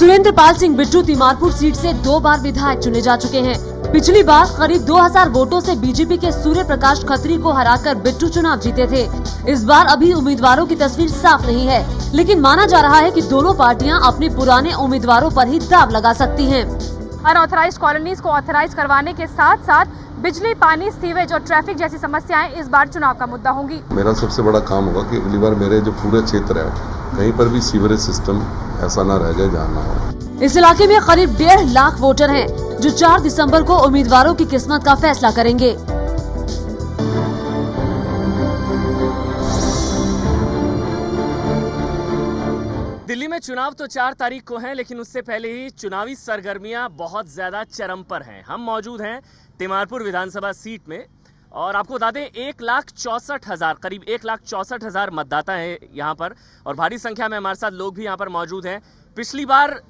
Surendra Pal Singh Bittu Timarpur seat से 2 बार विधायक चुने जा चुके हैं। पिछली बार करीब 2000 वोटों से बीजेपी के सूर्य प्रकाश खत्री को हराकर बिट्टू चुनाव जीते थे। इस बार अभी उम्मीदवारों की तस्वीर साफ नहीं है, लेकिन माना जा रहा है कि दोनों पार्टियां अपने पुराने उम्मीदवारों पर ही दाव लगा सकती हैं। अनऑथराइज्ड कॉलोनीज को ऑथराइज करवाने के साथ साथ बिजली, पानी, सीवेज और ट्रैफिक जैसी समस्याएं इस बार चुनाव का मुद्दा होंगी। मेरा सबसे बड़ा काम होगा कि अगली बार मेरे जो पूरे क्षेत्र है कहीं पर भी सीवरेज सिस्टम ऐसा ना रह जाए जहाँ ना हो। इस इलाके में करीब 1.5 लाख वोटर हैं, जो 4 दिसंबर को उम्मीदवारों की किस्मत का फैसला करेंगे। दिल्ली में चुनाव तो 4 तारीख को है, लेकिन उससे पहले ही चुनावी सरगर्मियां बहुत ज्यादा चरम पर हैं। हम मौजूद हैं तिमारपुर विधानसभा सीट में और आपको बता दें 1,64,000 करीब 1,64,000 मतदाता हैं यहाँ पर और भारी संख्या में हमारे साथ लोग भी यहाँ पर मौजूद हैं। पिछली बार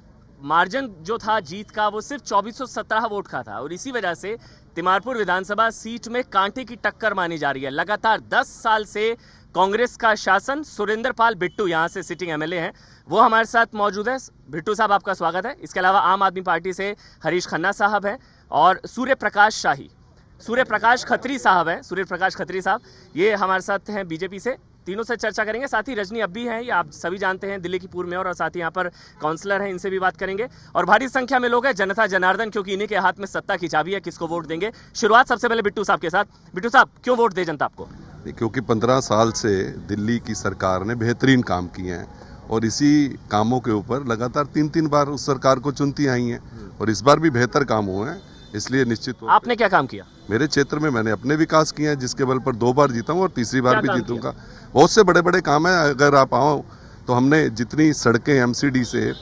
मार्जिन जो था जीत का वो सिर्फ 2417 वोट का था और इसी वजह से तिमारपुर विधानसभा सीट में कांटे की टक्कर मानी जा रही है। लगातार 10 साल से कांग्रेस का शासन, सुरेंद्र पाल बिट्टू यहाँ से सिटिंग एमएलए हैं, वो हमारे साथ मौजूद है। बिट्टू साहब आपका स्वागत है। इसके अलावा आम आदमी पार्टी से हरीश खन्ना साहब हैं और सूर्य प्रकाश खत्री साहब हैं। सूर्य प्रकाश खत्री साहब ये हमारे साथ हैं बीजेपी से। तीनों से चर्चा करेंगे। साथ ही रजनी अब्बी हैं, ये आप सभी जानते हैं, दिल्ली की पूर्व मेयर और साथ ही यहाँ पर काउंसलर हैं, इनसे भी बात करेंगे। और भारी संख्या में लोग हैं, जनता जनार्दन, क्योंकि इन्हीं के हाथ में सत्ता की चाबी है, किसको वोट देंगे। शुरुआत सबसे पहले बिट्टू साहब के साथ। बिट्टू साहब, क्यों वोट दे जनता आपको? क्योंकि 15 साल से दिल्ली की सरकार ने बेहतरीन काम किए हैं और इसी कामों के ऊपर लगातार 3-3 बार उस सरकार को चुनती आई हैं और इस बार भी बेहतर काम हुए हैं, इसलिए निश्चित। आपने क्या काम किया? मेरे क्षेत्र में मैंने अपने विकास किए हैं, जिसके बल पर 2 बार जीता हूं और तीसरी बार भी जीतूंगा। बहुत से बड़े बड़े काम है। अगर आप आओ तो हमने जितनी सड़कें एमसीडी से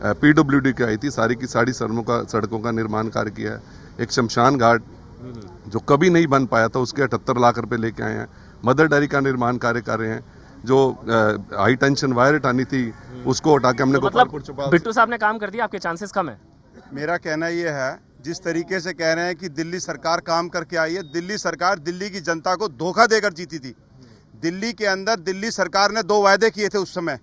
पीडब्ल्यूडी की आई थी, सारी की सारी सड़कों का निर्माण कार्य किया है। एक शमशान घाट जो कभी नहीं बन पाया था, उसके 78 लाख रुपए लेके आए हैं। मदर डेयरी का निर्माण कार्य कर रहे हैं। जो हाई टेंशन वायर हटानी थी उसको हटा के हमने गोपालपुर चौपाल। बिट्टू साहब ने काम कर दिया, आपके चांसेस कम है? मेरा कहना यह है, जिस तरीके से कह रहे हैं कि दिल्ली सरकार काम करके आई है, दिल्ली सरकार दिल्ली की जनता को धोखा देकर जीती थी। दिल्ली के अंदर दिल्ली सरकार ने 2 वायदे किए थे उस समय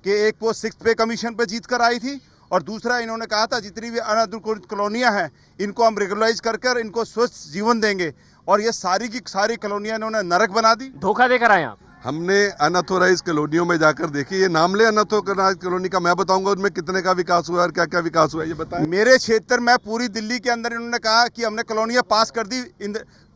कि एक वो 6th पे कमीशन पे जीत कर आई थी और दूसरा इन्होंने कहा था जितनी भी अनधिकृत कॉलोनियां हैं इनको हम रेगुलराइज कर इनको स्वस्थ जीवन देंगे, और ये सारी की सारी कॉलोनियां इन्होंने नरक बना दी। धोखा देकर आए आप? हमने अनऑथोराइज कॉलोनियों में जाकर देखी, ये नाम ले अनऑथोराइज कॉलोनी का, मैं बताऊंगा उनमें कितने का विकास हुआ और क्या क्या विकास हुआ, ये बताएं। मेरे क्षेत्र में पूरी दिल्ली के अंदर इन्होंने कहा कि हमने कॉलोनियां पास कर दी।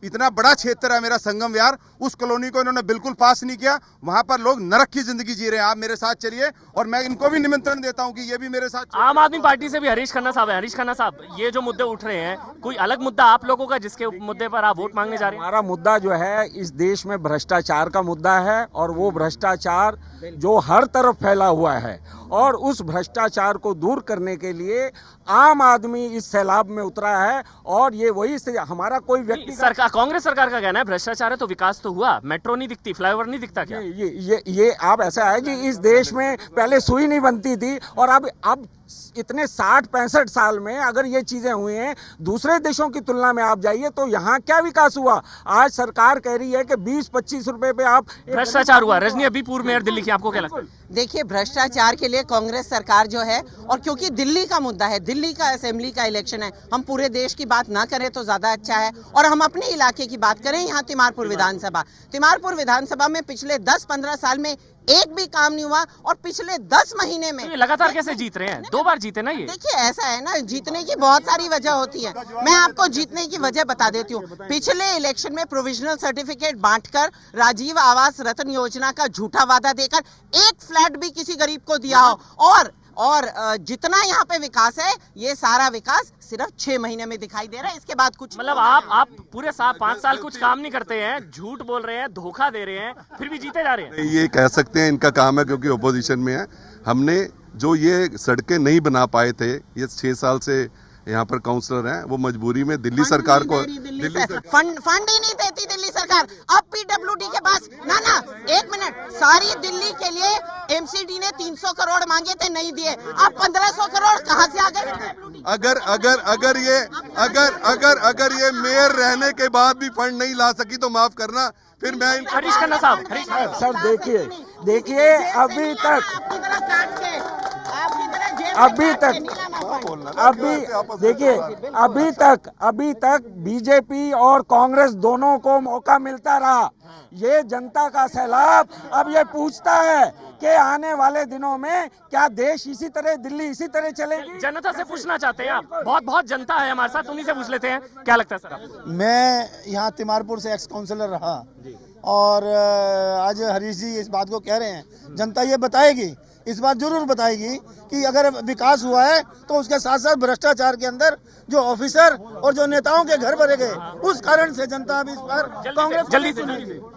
इतना बड़ा क्षेत्र है मेरा संगम विहार, उस कॉलोनी को इन्होंने बिल्कुल पास नहीं किया। वहां पर लोग नरक की जिंदगी जी रहे हैं। आप मेरे साथ चलिए और मैं इनको भी निमंत्रण देता हूं कि ये भी मेरे साथ। आम आदमी पार्टी से भी हरीश खन्ना साहब हैं। हरीश खन्ना साहब, ये जो मुद्दे उठ रहे हैं, कोई अलग मुद्दा आप लोगों का जिसके मुद्दे पर आप वोट मांगने जा रहे हैं? हमारा मुद्दा जो है इस देश में भ्रष्टाचार का मुद्दा है और वो भ्रष्टाचार जो हर तरफ फैला हुआ है और उस भ्रष्टाचार को दूर करने के लिए आम आदमी इस सैलाब में उतरा है। और ये वही से हमारा कोई व्यक्ति सरकार, कांग्रेस सरकार का कहना है भ्रष्टाचार है तो विकास तो हुआ, मेट्रो नहीं दिखती, फ्लाईओवर नहीं दिखता क्या? ये आप ऐसा है कि इस देश में पहले सुई नहीं बनती थी और अब इतने 60-65 साल में अगर ये चीजें हुई हैं, दूसरे देशों की तुलना में आप जाइए तो यहाँ क्या विकास हुआ। आज सरकार कह रही है कि 20-25 रुपए पे आप भ्रष्टाचार हुआ। रजनी अभी पूर्व मेयर दिल्ली की, आपको क्या लगता है? देखिए, भ्रष्टाचार के लिए कांग्रेस सरकार जो है, और क्योंकि दिल्ली का मुद्दा है, दिल्ली का असेंबली का इलेक्शन है, हम पूरे देश की बात ना करें तो ज्यादा अच्छा है और हम अपने इलाके की बात करें। यहाँ तिमारपुर विधानसभा में पिछले 10-15 साल में एक भी काम नहीं हुआ और पिछले 10 महीने में तो लगातार कैसे जीत रहे हैं? 2 बार जीते ना ये। देखिए, ऐसा है ना, जीतने की बहुत सारी वजह होती है। मैं आपको जीतने की वजह बता देती हूँ। पिछले इलेक्शन में प्रोविजनल सर्टिफिकेट बांटकर, राजीव आवास रत्न योजना का झूठा वादा देकर एक फ्लैट भी किसी गरीब को दिया हो, और जितना यहाँ पे विकास है, ये सारा विकास सिर्फ 6 महीने में दिखाई दे रहा है। इसके बाद कुछ मतलब आप पूरे 5 साल कुछ काम नहीं करते हैं, झूठ बोल रहे हैं, धोखा दे रहे हैं, फिर भी जीते जा रहे हैं। ये कह सकते हैं इनका काम है क्योंकि ओपोजिशन में है। हमने जो ये सड़कें नहीं बना पाए थे, ये 6 साल से यहाँ पर काउंसलर हैं, वो मजबूरी में दिल्ली सरकार को फंड ही नहीं देती दिल्ली सरकार। अब पीडब्ल्यूडी के पास ना 1 मिनट, सारी दिल्ली के लिए एमसीडी ने 300 करोड़ मांगे थे, नहीं दिए। अब 1500 करोड़ कहाँ से आ गए? अगर ये मेयर रहने के बाद भी फंड नहीं ला सकी तो माफ करना, फिर मैं हरीश खन्ना साहब। सर देखिए अभी तक आपकी तरह जेल अभी तक बीजेपी और कांग्रेस दोनों को मौका मिलता रहा। ये जनता का सैलाब अब ये पूछता है कि आने वाले दिनों में क्या देश इसी तरह, दिल्ली इसी तरह चलेगी। जनता से पूछना चाहते हैं आप? बहुत जनता है हमारे साथ, उन्हीं से पूछ लेते हैं। क्या लगता है सर आपको? मैं यहाँ तिमारपुर से एक्स काउंसलर रहा और आज हरीश जी इस बात को कह रहे हैं, जनता ये बताएगी, इस बात जरूर बताएगी कि अगर विकास हुआ है तो उसके साथ साथ भ्रष्टाचार के अंदर जो ऑफिसर और जो नेताओं के घर भरे गए, उस कारण से जनता अब इस पर कांग्रेस जल्दी से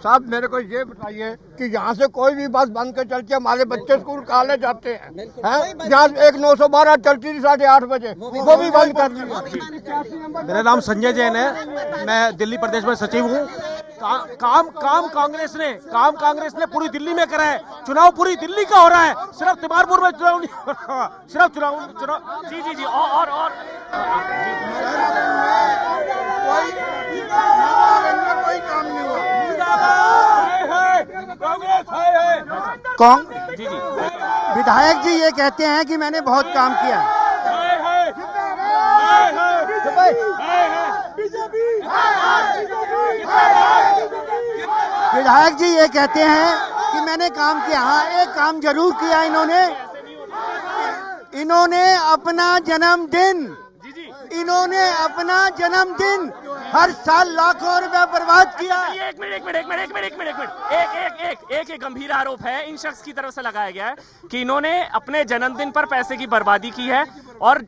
साहब मेरे को ये बताइए कि यहाँ से कोई भी बस बंद कर चलती है, हमारे बच्चे स्कूल कॉलेज जाते हैं, जहाँ एक 912 चलती थी 8:30 बजे, वो भी बंद कर दी। मेरा नाम संजय जैन है, मैं दिल्ली प्रदेश में सचिव हूँ। काम कांग्रेस ने पूरी दिल्ली में करा है। चुनाव पूरी दिल्ली का हो रहा है, सिर्फ तिमारपुर में चुनाव नहीं हो रहा। सिर्फ चुनाव जी और कोई काम नहीं हुआ। जी विधायक जी ये कहते हैं कि मैंने बहुत काम किया है। विधायक जी ये कहते हैं कि मैंने काम किया। हाँ, एक काम जरूर किया इन्होंने अपना जन्मदिन हर साल लाखों रुपया बर्बाद किया। एक मिनट गंभीर आरोप है इन शख्स की तरफ से लगाया गया है कि इन्होंने अपने जन्मदिन पर पैसे की बर्बादी की है। और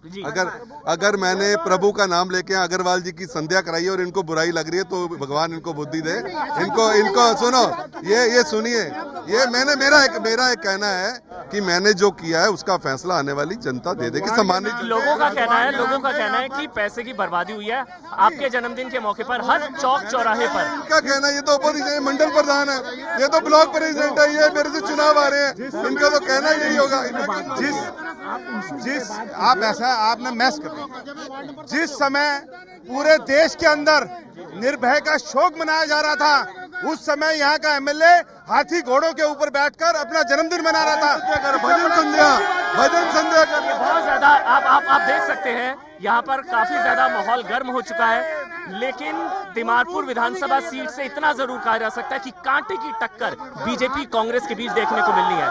जी अगर मैंने प्रभु का नाम लेके अग्रवाल जी की संध्या कराई है और इनको बुराई लग रही है तो भगवान इनको बुद्धि दे। इनको सुनो, ये सुनिए, ये मेरा एक कहना है कि मैंने जो किया है उसका फैसला आने वाली जनता दे देगी। सम्मानित लोगों का कहना है कि पैसे की बर्बादी हुई है आपके जन्मदिन के मौके पर हर चौक चौराहे पर। इनका कहना है, ये तो अपोजिशन मंडल प्रधान है, ये तो ब्लॉक प्रेसिडेंट है, ये मेरे से चुनाव आ रहे हैं, इनका तो कहना यही होगा। जिस आप ऐसा आपने मैस कर, जिस समय पूरे देश के अंदर निर्भय का शोक मनाया जा रहा था, उस समय यहाँ का एमएलए हाथी घोड़ों के ऊपर बैठकर अपना जन्मदिन मना रहा था। भजन संध्या कर बहुत ज्यादा आप देख सकते हैं यहाँ पर काफी ज्यादा माहौल गर्म हो चुका है। लेकिन तिमारपुर विधानसभा सीट से इतना जरूर कहा जा सकता है कि कांटे की टक्कर बीजेपी कांग्रेस के बीच देखने को मिलनी है।